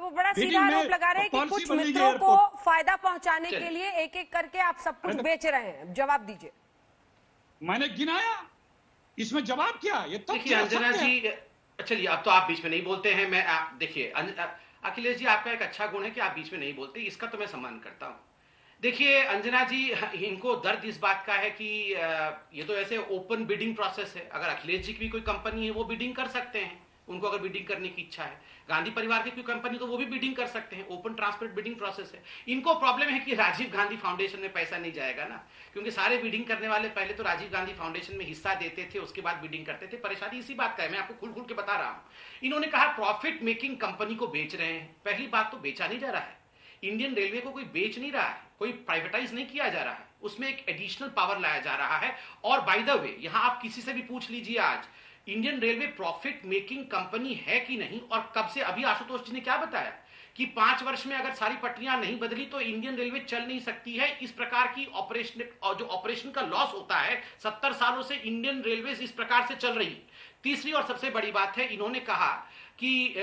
वो बड़ा सीधा आरोप लगा रहे हैं कि कुछ मित्रों को फायदा पहुंचाने के लिए एक एक करके आप सब कुछ बेच रहे हैं। जवाब दीजिए। मैंने गिनाया, इसमें जवाब क्या? ये तो देखिए अंजना जी, चलिए अब तो आप बीच में नहीं बोलते हैं। मैं देखिए अखिलेश जी, आपका एक अच्छा गुण है कि आप बीच में नहीं बोलते, इसका तो मैं सम्मान करता हूं। देखिए अंजना जी, इनको दर्द इस बात का है कि ये तो ऐसे ओपन बिडिंग प्रोसेस है। अगर अखिलेश जी की भी कोई कंपनी है वो बिडिंग कर सकते हैं, उनको अगर बिडिंग करने की इच्छा है। गांधी परिवार की कोई कंपनी तो वो भी बिडिंग कर सकते हैं, ओपन ट्रांसपेरेंट बिडिंग प्रोसेस है। इनको प्रॉब्लम है कि राजीव गांधी फाउंडेशन में पैसा नहीं जाएगा ना, क्योंकि सारे बिडिंग करने वाले पहले तो राजीव गांधी फाउंडेशन में हिस्सा देते थे, उसके बाद बिडिंग करते थे। परेशानी इसी बात का है, मैं आपको खुल खुल के बता रहा हूं। इन्होंने कहा प्रॉफिट मेकिंग कंपनी को बेच रहे हैं। पहली बात तो बेचा नहीं जा रहा है, इंडियन रेलवे को कोई बेच नहीं रहा है, कोई प्राइवेटाइज नहीं किया जा रहा है, उसमें एक एडिशनल पावर लाया जा रहा है। और बाय द वे, यहां आप किसी से भी पूछ लीजिए आज, Indian railway profit making company है कि नहीं, और कब से। अभी आशुतोष जी ने क्या बताया कि 5 वर्ष में अगर सारी पटरियां नहीं बदली तो इंडियन रेलवे चल नहीं सकती है। इस प्रकार की ऑपरेशन का लॉस होता है। 70 सालों से इंडियन रेलवे इस प्रकार से चल रही। तीसरी और सबसे बड़ी बात है, इन्होंने कहा कि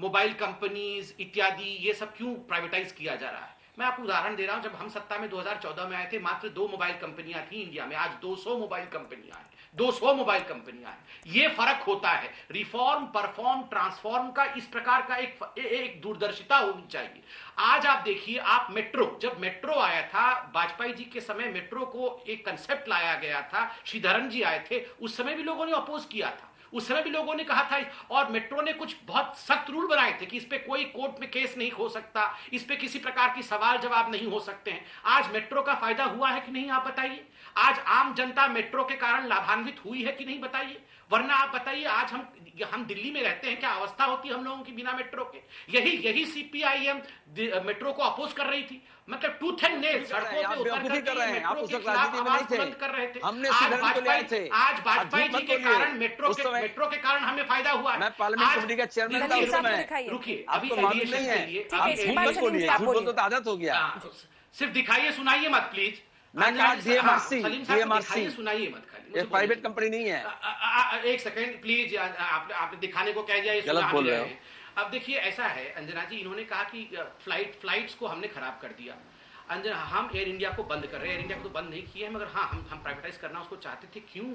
मोबाइल कंपनीज इत्यादि ये सब क्यों प्राइवेटाइज किया जा रहा है। मैं आपको उदाहरण दे रहा हूं, जब हम सत्ता में 2014 में आए थे, मात्र 2 मोबाइल कंपनियां थी इंडिया में। आज 200 मोबाइल कंपनियां हैं, 200 मोबाइल कंपनियां हैं। ये फर्क होता है। रिफॉर्म, परफॉर्म, ट्रांसफॉर्म का इस प्रकार का एक दूरदर्शिता होनी चाहिए। आज आप देखिए, आप मेट्रो, जब मेट्रो आया था वाजपेयी जी के समय, मेट्रो को एक कंसेप्ट लाया गया था, श्रीधरन जी आए थे, उस समय भी लोगों ने अपोज किया था। उस समय भी लोगों ने कहा था, और मेट्रो ने कुछ बहुत सख्त रूल बनाए थे कि इस पे कोई कोर्ट में केस नहीं हो सकता, इस पे किसी प्रकार की सवाल जवाब नहीं हो सकते हैं। आज मेट्रो का फायदा हुआ है कि नहीं, आप बताइए। आज आम जनता मेट्रो के कारण लाभान्वित हुई है कि नहीं, बताइए। वरना आप बताइए, आज हम दिल्ली में रहते हैं, क्या अवस्था होती है हम लोगों की बिना मेट्रो के। यही सीपीआईएम मेट्रो को अपोज कर रही थी। मतलब टूथ एंड नेल सड़कों पे उतर करके मेट्रो के खिलाफ आवाज बुलंद कर रहे थे। आज वाजपेयी जी के कारण मेट्रो के कारण हमें फायदा हुआ है। मैं पार्लियामेंट कमेटी का चेयरमैन था उस समय। रुकिए, अभी एविएशन के लिए आप झूठ बोल तो आदत हो गया। सिर्फ दिखाइए, सुनाइए मत प्लीज। मैं कहा डीएमआरसी सुनाइए मत, खाली ये प्राइवेट कंपनी नहीं है। एक सेकंड प्लीज, आपने दिखाने को कह दिया, ये गलत बोल रहे हो। अब देखिए ऐसा है अंजना जी, इन्होंने कहा कि फ्लाइट्स को हमने खराब कर दिया। अंजना, हम एयर इंडिया को बंद कर रहे हैं। एयर इंडिया को तो बंद नहीं किया है, मगर हाँ हम प्राइवेटाइज करना उसको चाहते थे। क्यों?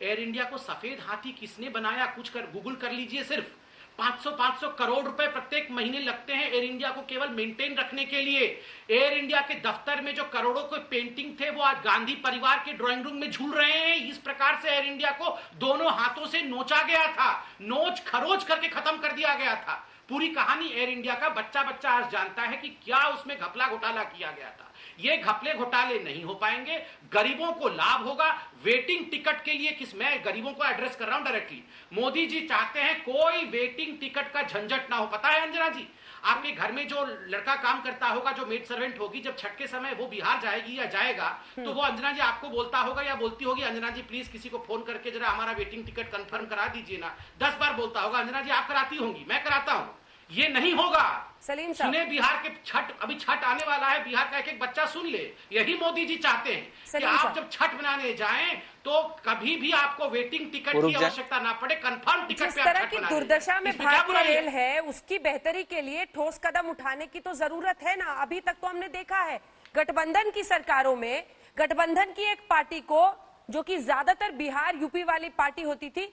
एयर इंडिया को सफेद हाथी किसने बनाया? कुछ गूगल कर लीजिए। सिर्फ 500 करोड़ रुपए प्रत्येक महीने लगते हैं एयर इंडिया को केवल मेंटेन रखने के लिए। एयर इंडिया के दफ्तर में जो करोड़ों के पेंटिंग थे वो आज गांधी परिवार के ड्राइंग रूम में झूल रहे हैं। इस प्रकार से एयर इंडिया को दोनों हाथों से नोचा गया था, नोच खरोच करके खत्म कर दिया गया था। पूरी कहानी एयर इंडिया का बच्चा आज जानता है कि क्या उसमें घपला घोटाला किया गया था। ये घपले घोटाले नहीं हो पाएंगे, गरीबों को लाभ होगा। वेटिंग टिकट के लिए मैं गरीबों को एड्रेस कर रहा हूं डायरेक्टली। मोदी जी चाहते हैं कोई वेटिंग टिकट का झंझट ना हो। पता है अंजना जी, आपके घर में जो लड़का काम करता होगा, जो मेड सर्वेंट होगी, जब छठ के समय वो बिहार जाएगी या जाएगा, तो वो अंजना जी आपको बोलता होगा या बोलती होगी, अंजना जी प्लीज किसी को फोन करके जरा हमारा वेटिंग टिकट कंफर्म करा दीजिए ना। 10 बार बोलता होगा। अंजना जी आप कराती होंगी, मैं कराता हूं। ये नहीं होगा। सलीम साहब सुने, बिहार के अभी छठ आने वाला है, बिहार का एक बच्चा सुन ले। यही मोदी जी चाहते हैं कि आप जब छठ मनाने जाएं तो कभी भी आपको वेटिंग टिकट की आवश्यकता ना पड़े, कंफर्म टिकट पे आप छठ मनाने। जिस तरह की दुर्दशा में भारतीय रेल है, उसकी बेहतरी के लिए ठोस कदम उठाने की तो जरूरत है ना। अभी तक तो हमने देखा है गठबंधन की सरकारों में, गठबंधन की एक पार्टी को, जो कि ज्यादातर बिहार यूपी वाली पार्टी होती थी,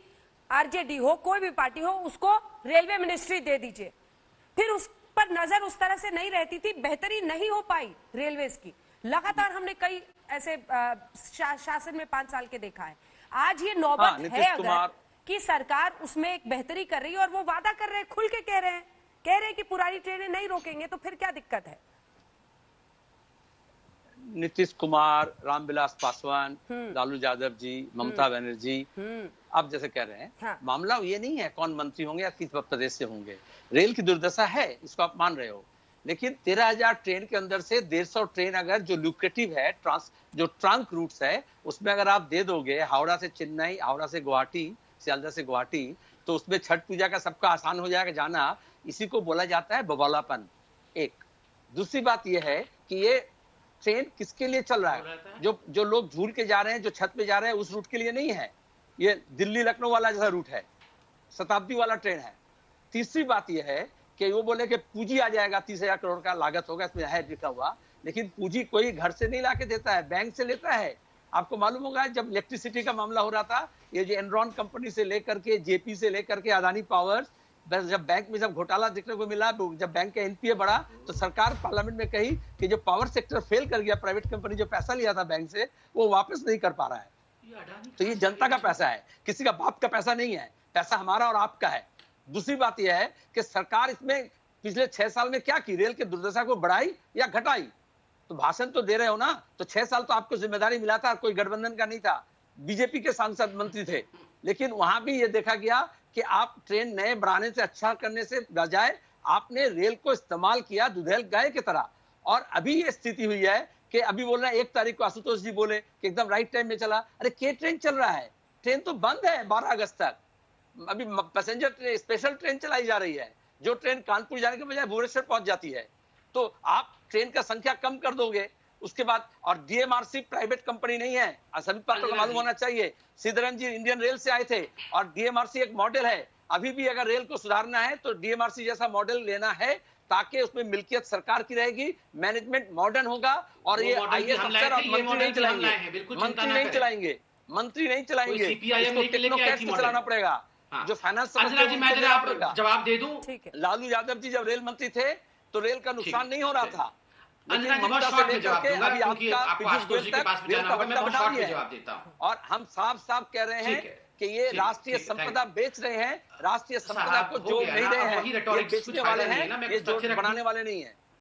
आरजेडी हो कोई भी पार्टी हो, उसको रेलवे मिनिस्ट्री दे दीजिए। फिर उस पर नजर उस तरह से नहीं रहती थी, बेहतरी नहीं हो पाई रेलवेज की। लगातार हमने कई ऐसे शासन में 5 साल के देखा है। आज ये नौबत है अगर कि सरकार उसमें एक बेहतरी कर रही है, और वो वादा कर रहे हैं, खुल के कह रहे हैं कि पुरानी ट्रेनें नहीं रोकेंगे, तो फिर क्या दिक्कत है? नीतीश कुमार, रामविलास पासवान, लालू यादव जी, ममता बनर्जी, आप जैसे कह रहे हैं, हाँ। मामला ये नहीं है कौन मंत्री होंगे या किस प्रदेश से होंगे। रेल की दुर्दशा है, इसको आप मान रहे हो, लेकिन 13,000 ट्रेन के अंदर से 150 ट्रेन अगर जो लुक्रेटिव है, जो ट्रंक रूट्स है, उसमें अगर आप दे दोगे हावड़ा से चेन्नई, हावड़ा से गुवाहाटी, सियालदह से गुवाहाटी, तो उसमें छठ पूजा का सबका आसान हो जाएगा जाना। इसी को बोला जाता है बबौलापन। एक दूसरी बात यह है कि ये ट्रेन किसके लिए चल रहा है? जो लोग झूल के जा रहे हैं, जो छत पे जा रहे हैं, उस रूट के लिए नहीं है। ये दिल्ली लखनऊ वाला जैसा रूट है, शताब्दी वाला ट्रेन है। तीसरी बात यह है कि वो बोले कि पूंजी आ जाएगा, 30,000 करोड़ का लागत होगा, इसमें है लिखा हुआ, लेकिन पूंजी कोई घर से नहीं लाके देता है, बैंक से लेता है। आपको मालूम होगा जब इलेक्ट्रिसिटी का मामला हो रहा था, ये जो एनरॉन कंपनी से लेकर के, जेपी से लेकर के अदानी पावर्स, जब बैंक में जब घोटाला देखने को मिला, जब बैंक का एनपीए बढ़ा, तो सरकार पार्लियामेंट में कही कि जो पावर सेक्टर फेल कर गया, प्राइवेट कंपनी जो पैसा लिया था बैंक से, वो वापस नहीं कर पा रहा है। तो ये जनता का पैसा है, किसी का बाप का पैसा नहीं है, पैसा हमारा और आपका है। दूसरी बात यह है कि सरकार इसमें पिछले 6 साल में क्या की, रेल की दुर्दशा को बढ़ाई या घटाई? तो भाषण तो दे रहे हो ना, तो 6 साल तो आपको जिम्मेदारी मिला था, कोई गठबंधन का नहीं था, बीजेपी के सांसद मंत्री थे, लेकिन वहां भी ये देखा गया कि आप ट्रेन नए बनाने से, अच्छा करने से बजाय आपने रेल को इस्तेमाल किया दुधेल गाय की तरह। और अभी ये स्थिति हुई है कि अभी बोल रहे हैं 1 तारीख को आशुतोष जी बोले कि एकदम राइट टाइम में चला। अरे के ट्रेन चल रहा है, ट्रेन तो बंद है 12 अगस्त तक। अभी पैसेंजर ट्रेन, स्पेशल ट्रेन चलाई जा रही है, जो ट्रेन कानपुर जाने के बजाय भुवनेश्वर पहुंच जाती है। तो आप ट्रेन का संख्या कम कर दोगे उसके बाद। और डीएमआरसी प्राइवेट कंपनी नहीं है, सभी पत्र को मालूम होना चाहिए। सीताराम जी इंडियन रेल से आए थे, और डीएमआरसी एक मॉडल है। अभी भी अगर रेल को सुधारना है तो डीएमआरसी जैसा मॉडल लेना है, ताकि उसमें मिल्कियत सरकार की रहेगी, मैनेजमेंट मॉडर्न होगा, और ये आईएएस अफसर और मंत्री नहीं चलाएंगे, मंत्री नहीं चलाएंगे, मंत्री नहीं चलाएंगे, इसको टेक्नोक्रेट्स को चलाना पड़ेगा। जो फाइनेंस जवाब दे दूं, लालू यादव जी जब रेल मंत्री थे तो रेल का नुकसान नहीं हो रहा था, अंजना जी बहुत शॉर्ट में जवाब दूंगा, क्योंकि आपको आशुतोष जी के पास भी जाना होगा, मैं बहुत शॉर्ट में जवाब देता हूं। और हम साफ साफ कह रहे हैं कि ये राष्ट्रीय संपदा बेच रहे हैं, राष्ट्रीय संपदा को जोड़ नहीं रहे हैं, ये बेचने वाले हैं, ये जोड़ बनाने वाले नहीं है।